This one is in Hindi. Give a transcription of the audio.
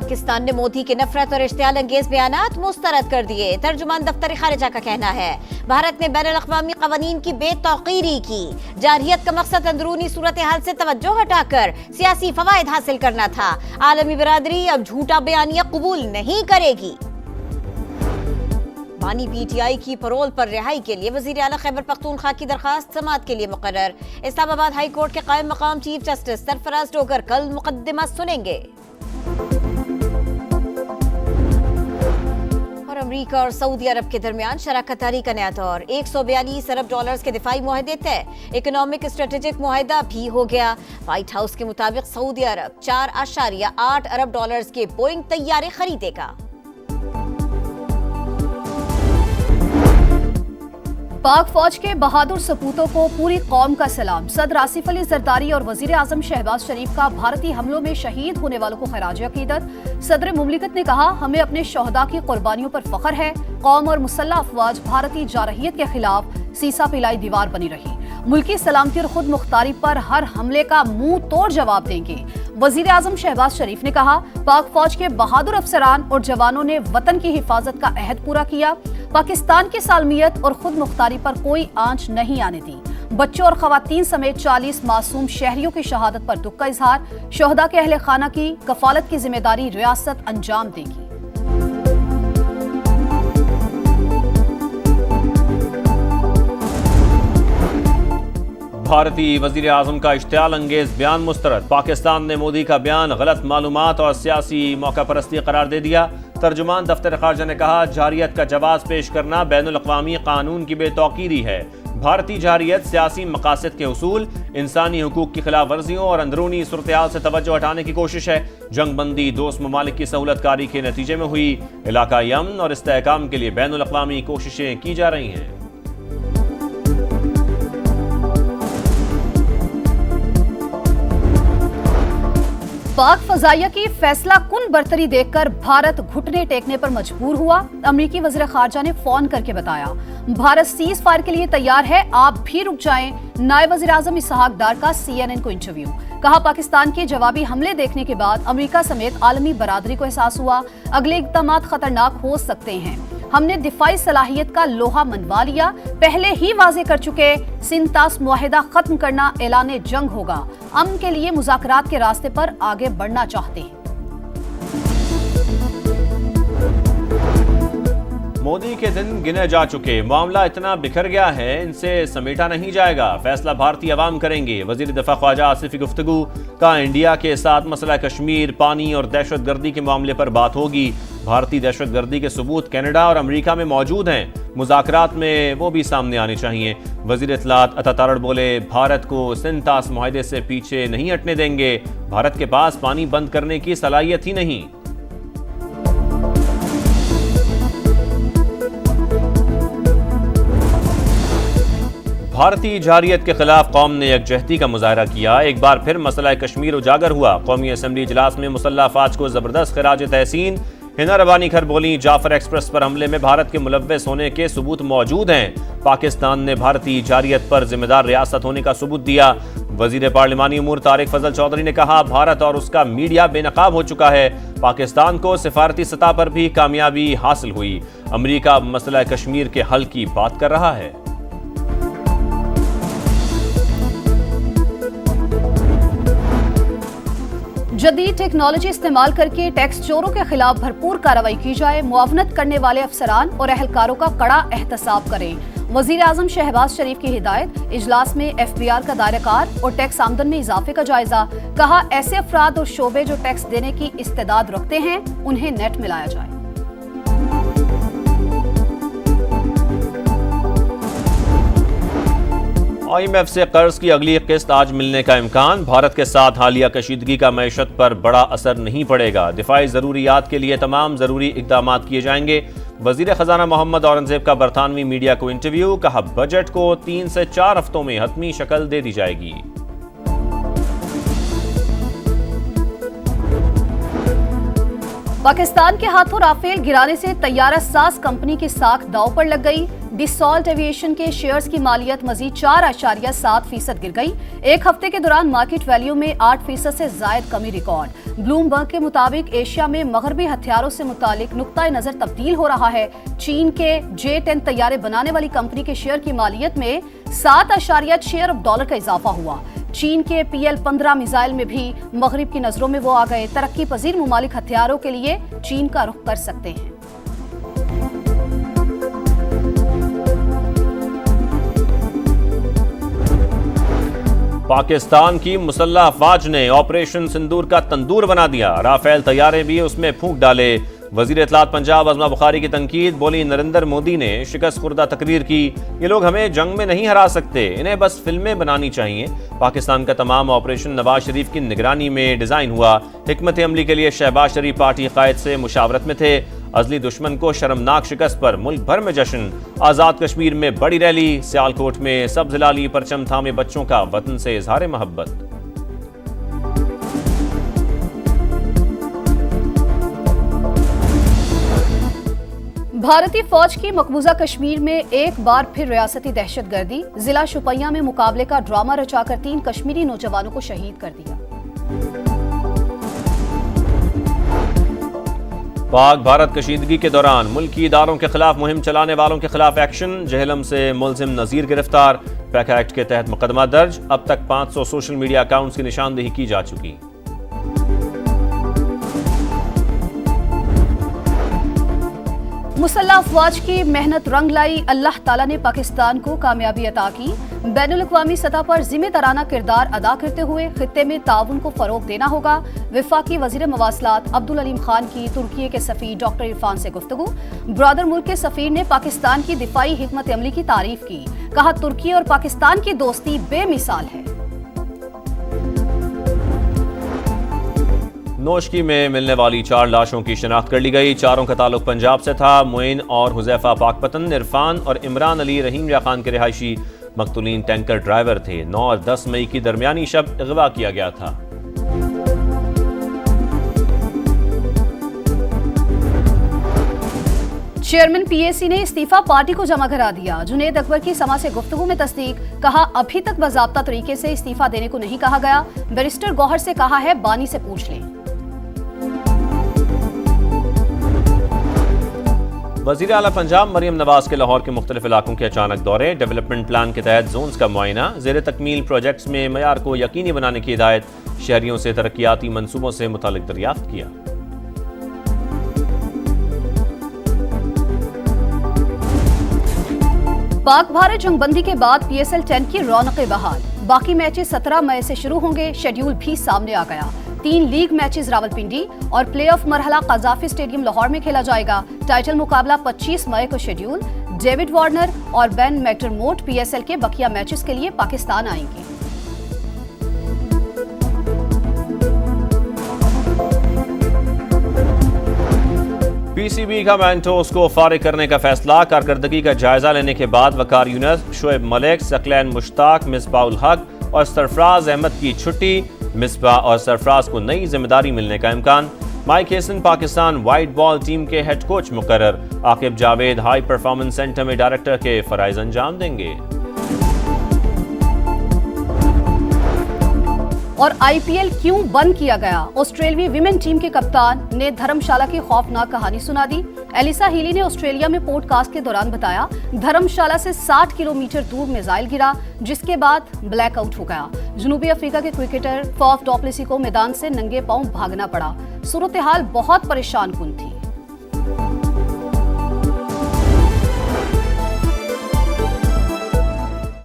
पाकिस्तान ने मोदी के नफरत और इश्तियाल अंगेज बयानात मुस्तरद कर दिए। तर्जुमान दफ्तर खारिजा का कहना है भारत ने बैनुल-अक़वामी क़वानीन की बेतौक़ीरी की। जारहियत का मकसद अंदरूनी सूरत हाल से तवज्जो हटाकर सियासी फवायद हासिल करना था। आलमी बिरादरी अब झूठा बयानिया कबूल नहीं करेगी। बानी पीटीआई की परोल पर रिहाई के लिए वजीर आला खैबर पख्तूनख्वा की दरखास्त समाअत के लिए मुकर्रर। इस्लामाबाद हाई कोर्ट के कायम मकाम चीफ जस्टिस सरफराज डोगर कल मुकद्दमा सुनेंगे। और अमेरिका और सऊदी अरब के दरमियान शराकत-दारी का नया दौर। 142 अरब डॉलर्स के दिफाई मुआहदे तय। इकोनॉमिक स्ट्रेटेजिक मुआहदा भी हो गया। व्हाइट हाउस के मुताबिक सऊदी अरब 4.8 अरब डॉलर्स के बोइंग तैयारे खरीदेगा। पाक फौज के बहादुर सपूतों को पूरी कौम का सलाम। सदर आसिफ अली जरदारी और वजीर आजम शहबाज शरीफ का भारतीय हमलों में शहीद होने वालों को खराज अकीदत। सदर मुमलिकत ने कहा, हमें अपने शोहदा की कुर्बानियों पर फख्र है। कौम और मुसल्लह अफवाज भारतीय जारहियत के खिलाफ सीसा पिलाई दीवार बनी रही। मुल्की सलामती और खुद मुख्तारी पर हर हमले का मुंह तोड़ जवाब देंगे। वजीर आजम शहबाज शरीफ ने कहा, पाक फौज के बहादुर अफसरान और जवानों ने वतन की हिफाजत का अहद पूरा किया। पाकिस्तान की सालमियत और खुद मुख्तारी पर कोई आंच नहीं आने दी। बच्चों और खवातीन समेत 40 मासूम शहरियों की शहादत पर दुख का इजहार। शोहदा के अहले खाना की कफालत की जिम्मेदारी रियासत अंजाम देगी। भारतीय वजीर आजम का इश्तियाल अंगेज बयान मुस्तरद। पाकिस्तान ने मोदी का बयान गलत मालूमात और सियासी मौका परस्ती करार दे दिया। तर्जुमान दफ्तर खारजा ने कहा, जारियत का जवाब पेश करना बैनुल-अक़वामी कानून की बेतौक़ीरी है। भारतीय जारियत सियासी मकासद के उसूल, इंसानी हुकूक की खिलाफ वर्जियों और अंदरूनी सूरत-ए-हाल से तवज्जो हटाने की कोशिश है। जंगबंदी दोस्त ममालिक की सहूलतकारी के नतीजे में हुई। इलाकाई अमन और इस्तेहकाम के लिए बैनुल-अक़वामी कोशिशें की जा रही हैं। पाक फजाइया की फैसला कुन बरतरी देखकर भारत घुटने टेकने पर मजबूर हुआ। अमरीकी वज़ीर ख़ारजा ने फोन करके बताया, भारत सीज फायर के लिए तैयार है, आप भी रुक जाएं। नायब वज़ीर आज़म इसहाक डार का CNN को इंटरव्यू। कहा, पाकिस्तान के जवाबी हमले देखने के बाद अमरीका समेत आलमी बरादरी को एहसास हुआ अगले इक़दाम खतरनाक हो सकते हैं। हमने दिफाई सलाहियत का लोहा मनवा लिया। पहले ही वाजे कर चुके, सिंतास मुआहिदा खत्म करना ऐलान जंग होगा। अमन के लिए मुज़ाकरात के रास्ते पर आगे बढ़ना चाहते हैं। मोदी के दिन गिने जा चुके, मामला इतना बिखर गया है, इनसे समेटा नहीं जाएगा। फैसला भारतीय अवाम करेंगे। वजीर दफा ख्वाजा आसिफ की गुफ्तगू। का इंडिया के साथ मसला कश्मीर, पानी और दहशत गर्दी के मामले पर बात होगी। भारतीय दहशत गर्दी के सबूत कनाडा और अमेरिका में मौजूद हैं। मुज़ाकरात में वो भी सामने आने चाहिए। वजीर इत्तलात अता तारड़ बोले, भारत को सिंतास मुआहदे से पीछे नहीं हटने देंगे। भारत के पास पानी बंद करने की सलाहियत ही नहीं। भारतीय जारियत के खिलाफ कौम ने यकजहती का मुजाहरा किया। एक बार फिर मसला कश्मीर उजागर हुआ। कौमी असम्बली इजलास में मुसल्लह अफवाज को जबरदस्त खिराज तहसीन। हिना रबानी खर बोली, जाफर एक्सप्रेस पर हमले में भारत के मुलव्वस होने के सबूत मौजूद हैं। पाकिस्तान ने भारतीय जारियत पर जिम्मेदार रियासत होने का सबूत दिया। वजीर पार्लिमानी उमूर तारिक फजल चौधरी ने कहा, भारत और उसका मीडिया बेनकाब हो चुका है। पाकिस्तान को सिफारती सतह पर भी कामयाबी हासिल हुई। अमेरिका मसला कश्मीर के हल की बात कर रहा है। जदीद टेक्नोलॉजी इस्तेमाल करके टैक्स चोरों के खिलाफ भरपूर कार्रवाई की जाए। मुआवनत करने वाले अफसरान और अहलकारों का कड़ा एहतसाब करें। वजीर आजम शहबाज शरीफ की हिदायत। इजलास में FBR का दायराकार और टैक्स आमदन में इजाफे का जायजा। कहा, ऐसे अफराद और शोबे जो टैक्स देने की इस्तेदाद रखते हैं, उन्हें नेट मिलाया जाए। IMF से कर्ज की अगली किस्त आज मिलने का इम्कान। भारत के साथ हालिया कशीदगी का मैशत पर बड़ा असर नहीं पड़ेगा। दिफाई जरूरियात के लिए तमाम जरूरी इकदाम किए जाएंगे। वजीर खजाना मोहम्मद औरंगजेब का बरतानवी मीडिया को इंटरव्यू। कहा, बजट को 3 से 4 हफ्तों में हतमी शक्ल दे दी जाएगी। पाकिस्तान के हाथों राफेल गिराने से तैयारा साज कंपनी की साख दांव पर लग गई। डिसॉल्ट एविएशन के शेयर्स की मालियत मजीद 4.7% गिर गई। एक हफ्ते के दौरान मार्केट वैल्यू में 8% से जायद कमी रिकॉर्ड। ब्लूमबर्ग के मुताबिक एशिया में मगरबी हथियारों से मुतालिक नुक्ताए नजर तब्दील हो रहा है। चीन के J-10 तैयारे बनाने वाली कंपनी के शेयर की मालियत में 7.6 अरब डॉलर का इजाफा हुआ। चीन के PL-15 मिसाइल में भी मगरिब की नजरों में वो आ गए। तरक्की पजीर मुमालिक हथियारों के लिए चीन का रुख कर सकते हैं। पाकिस्तान की मुसल्लह अफवाज ने ऑपरेशन सिंदूर का तंदूर बना दिया। राफेल तैयारे भी उसमें फूंक डाले। वजीर इत्तलात पंजाब अज़मा बुखारी की तनकीद, बोली नरेंद्र मोदी ने शिकस्त खुर्दा तकरीर की, ये लोग हमें जंग में नहीं हरा सकते, इन्हें बस फिल्में बनानी चाहिए। पाकिस्तान का तमाम ऑपरेशन नवाज शरीफ की निगरानी में डिजाइन हुआ। हिकमत अमली के लिए शहबाज शरीफ पार्टी कायद से मुशावरत में थे। अजली दुश्मन को शर्मनाक शिकस्त पर मुल्क भर में जश्न। आज़ाद कश्मीर में बड़ी रैली। सियालकोट में सब्ज लाली परचम थामे बच्चों का वतन से इजहार मोहब्बत। भारतीय फौज की मकबूजा कश्मीर में एक बार फिर रियासती दहशतगर्दी। जिला शुपैया में मुकाबले का ड्रामा रचाकर 3 कश्मीरी नौजवानों को शहीद कर दिया। पाक भारत कशीदगी के दौरान मुल्की इदारों के खिलाफ मुहिम चलाने वालों के खिलाफ एक्शन। जहलम से मुलजिम नजीर गिरफ्तार। पैक एक्ट के तहत मुकदमा दर्ज। अब तक 500 सोशल मीडिया अकाउंट्स की निशानदेही की जा चुकी। मुसल्लह अफवाज की मेहनत रंग लाई। अल्लाह ताला ने पाकिस्तान को कामयाबी अता की। बैनुल अक़वामी सतह पर जिम्मेदाराना किरदार अदा करते हुए खित्ते में ताउन को फरोग देना होगा। वफाकी वज़ीर मवासलात अब्दुल अलीम खान की तुर्की के सफ़ीर डॉक्टर इरफान से गुफ्तगू। ब्रदर मुल्क के सफ़ीर ने पाकिस्तान की दिफाई हिकमत अमली की तारीफ की। कहा, तुर्की और पाकिस्तान की दोस्ती बेमिसाल है। नोशकी में मिलने वाली 4 लाशों की शिनाख्त कर ली गई। चारों का ताल्लुक पंजाब से था। मुइन और हुज़ैफा पाकपतन, इरफान और इमरान अली रहीम या खान के रिहायशी। मकतूलीन टैंकर ड्राइवर थे। 9 और 10 मई की दरमियानी शब अगवा किया गया था। चेयरमैन PAC ने इस्तीफा पार्टी को जमा करा दिया। जुनेद अकबर की समा से गुफ्तगू में तस्दीक। कहा, अभी तक बाज़ाब्ता तरीके से इस्तीफा देने को नहीं कहा गया। बैरिस्टर गौहर से कहा है बानी से पूछ लें। वज़ीर आला पंजाब मरियम नवाज के लाहौर के मुख्तलिफ इलाकों के अचानक दौरे। डेवलपमेंट प्लान के तहत जोन्स का मुआयना। ज़ेर तकमील प्रोजेक्ट्स में मयार को यकीनी बनाने की हिदायत। शहरियों से तरक्याती मनसूबों से मुतालिक दरियाफ्त किया। पाक भारत जंगबंदी के बाद PSL 10 की रौनकें बहाल। बाकी मैचेस 17 मई से शुरू होंगे। शेड्यूल भी सामने आ गया। 3 लीग मैचेस रावलपिंडी और प्लेऑफ मरहला कज़ाफी स्टेडियम लाहौर में खेला जाएगा। टाइटल मुकाबला 25 मई को शेड्यूल। डेविड वार्नर और बेन मैकडरमोट PSL के बकिया मैचेस के लिए पाकिस्तान आएंगे। PCB का मैंटोस को फारिग करने का फैसला। कारकर्दगी का जायजा लेने के बाद वकार यूनुस, शोएब मलिक, सकलैन मुश्ताक, मिसबाह उल हक और सरफराज अहमद की छुट्टी। मिसबाह और सरफराज को नई जिम्मेदारी मिलने का इम्कान। Mike Hesson Pakistan white ball team के हेड कोच मुकर्रर। Aqib Javed high performance centre में डायरेक्टर के फराइज अंजाम देंगे। और IPL क्यों बंद किया गया? ऑस्ट्रेलियाई विमेन टीम के कप्तान ने धर्मशाला की खौफनाक कहानी सुना दी। एलिसा हीली ने ऑस्ट्रेलिया में पॉडकास्ट के दौरान बताया, धर्मशाला से 60 किलोमीटर दूर मिसाइल गिरा, जिसके बाद ब्लैकआउट हो गया। जनूबी अफ्रीका के क्रिकेटर फॉफ डुप्लेसी को मैदान से नंगे पांव भागना पड़ा। सूरत हाल बहुत परेशान कुन थी।